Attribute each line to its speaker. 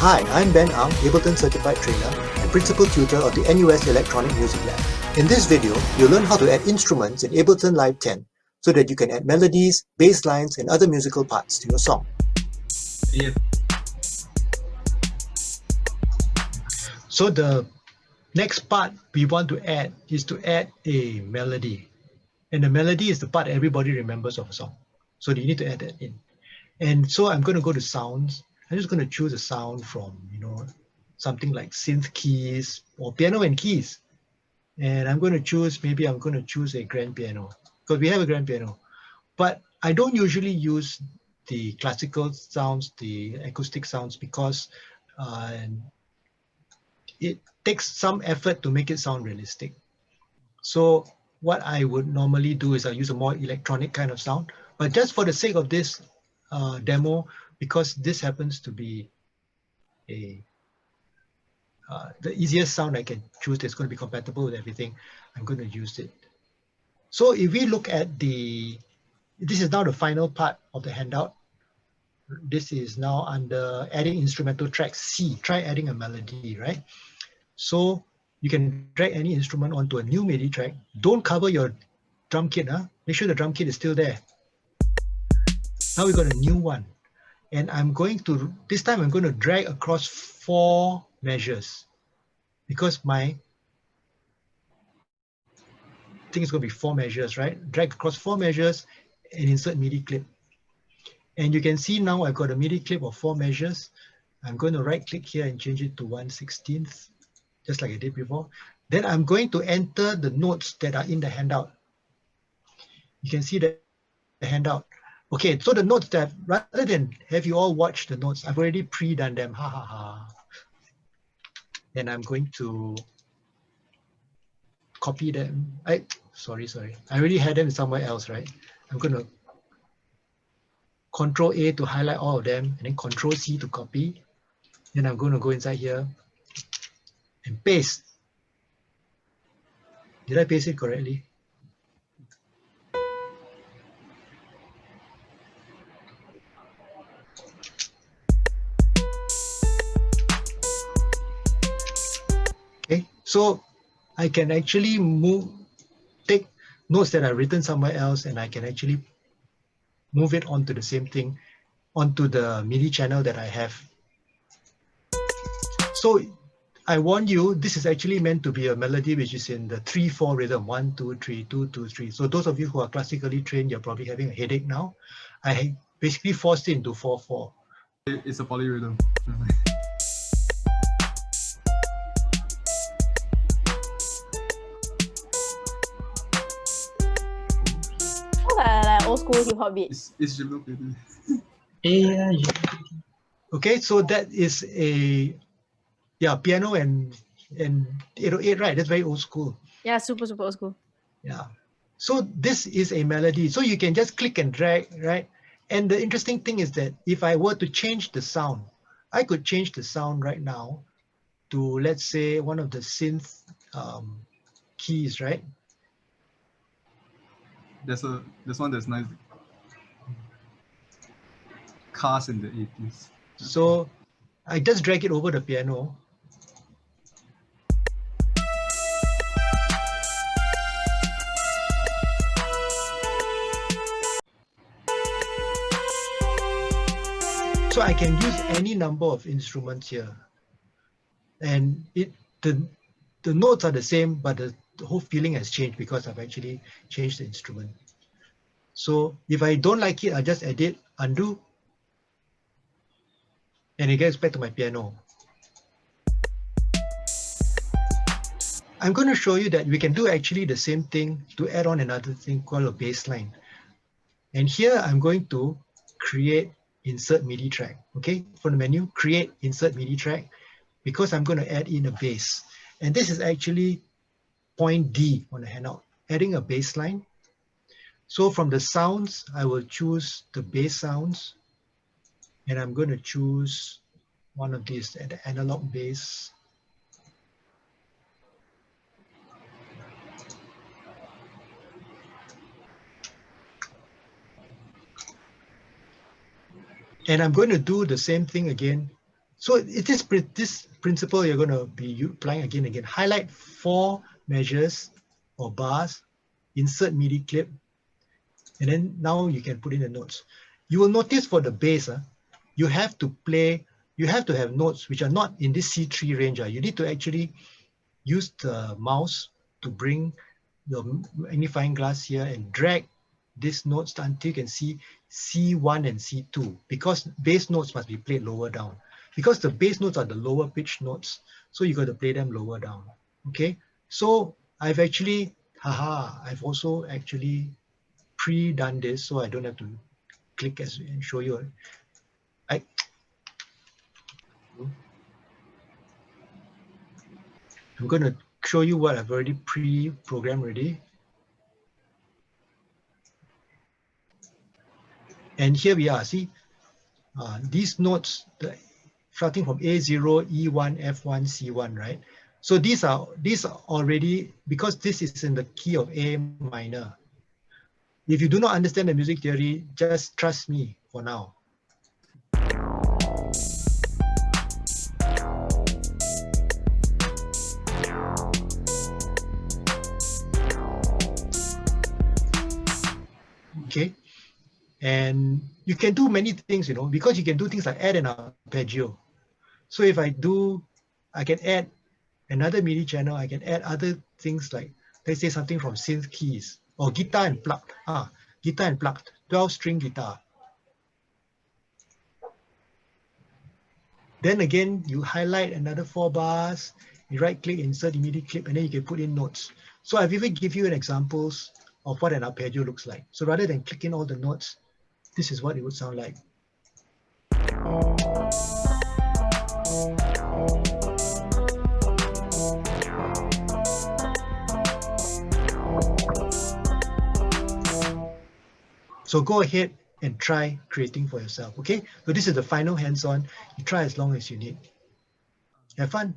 Speaker 1: Hi, I'm Ben Ang, Ableton Certified Trainer and Principal Tutor of the NUS Electronic Music Lab. In this video, you'll learn how to add instruments in Ableton Live 10 so that you can add melodies, bass lines, and other musical parts to your song.
Speaker 2: Yeah.
Speaker 3: So the next part we want to add is to add a melody. And the melody is the part everybody remembers of a song. So you need to add that in. And so I'm going to go to sounds. I'm just going to choose a sound from, something like synth keys or piano and keys. And I'm going to choose, maybe I'm going to choose a grand piano because we have a grand piano. But I don't usually use the classical sounds, the acoustic sounds, because it takes some effort to make it sound realistic. So what I would normally do is I use a more electronic kind of sound. But just for the sake of this demo, because this happens to be the easiest sound I can choose that's going to be compatible with everything, I'm going to use it. So if we look at this is now the final part of the handout. This is now under adding instrumental track C. Try adding a melody, right? So you can drag any instrument onto a new MIDI track. Don't cover your drum kit. Make sure the drum kit is still there. Now we got a new one. And this time I'm going to drag across 4 measures because my thing is going to be 4 measures, right? Drag across 4 measures and insert MIDI clip. And you can see now I've got a MIDI clip of 4 measures. I'm going to right click here and change it to 1/16th, just like I did before. Then I'm going to enter the notes that are in the handout. You can see the handout. Okay, so the notes that, rather than have you all watch the notes, I've already pre-done them, ha ha ha. And I'm going to copy them. Sorry. I already had them somewhere else, right? I'm going to Control A to highlight all of them, and then Control C to copy. Then I'm going to go inside here and paste. Did I paste it correctly? Okay, so I can actually take notes that are written somewhere else, and I can actually move it onto the same thing, onto the MIDI channel that I have. So I warn you, this is actually meant to be a melody which is in the 3/4 rhythm, 1 2 3 2 2 3. So those of you who are classically trained, you're probably having a headache now. I basically forced it into 4/4.
Speaker 2: It's a polyrhythm.
Speaker 4: Like old school hip hop beats.
Speaker 2: It's Jimbo.
Speaker 3: Yeah. Okay, so that is a piano and 808, right? That's very old school.
Speaker 4: Yeah, super old school.
Speaker 3: Yeah. So this is a melody. So you can just click and drag, right? And the interesting thing is that if I were to change the sound, I could change the sound right now to, let's say, one of the synth keys, right?
Speaker 2: There's one that's nice. Cars in the 80s.
Speaker 3: So I just drag it over the piano. So I can use any number of instruments here. And the notes are the same, but the whole feeling has changed because I've actually changed the instrument. So if I don't like it, I just edit, undo, and it gets back to my piano. I'm going to show you that we can do actually the same thing to add on another thing called a bassline. And here I'm going to create insert MIDI track. Okay, from the menu, create insert MIDI track, because I'm going to add in a bass. And this is actually point D on the handout, adding a bass line. So from the sounds, I will choose the bass sounds, and I'm going to choose one of these, the analog bass. And I'm going to do the same thing again So this principle you're going to be applying again and again. Highlight 4 measures or bars, insert MIDI clip, and then now you can put in the notes. You will notice for the bass, you have to have notes which are not in this C3 range. You need to actually use the mouse to bring the magnifying glass here and drag these notes until you can see C1 and C2, because bass notes must be played lower down. Because the bass notes are the lower pitch notes, so you got to play them lower down. Okay, so I've also actually pre-done this, so I don't have to click and show you. I'm going to show you what I've already pre-programmed already. And here we are, see, these notes, starting from A0, E1, F1, C1, right? So these are already, because this is in the key of A minor. If you do not understand the music theory, just trust me for now. Okay, and you can do many things, you know, because you can do things like add an arpeggio. So if I can add another MIDI channel, I can add other things like, let's say something from synth keys or guitar and plucked. Guitar and plucked, 12-string guitar. Then again, you highlight another 4 bars, you right click, insert the MIDI clip, and then you can put in notes. So I've even give you an examples of what an arpeggio looks like. So rather than clicking all the notes, this is what it would sound like. So go ahead and try creating for yourself, okay? So this is the final hands-on. You try as long as you need. Have fun.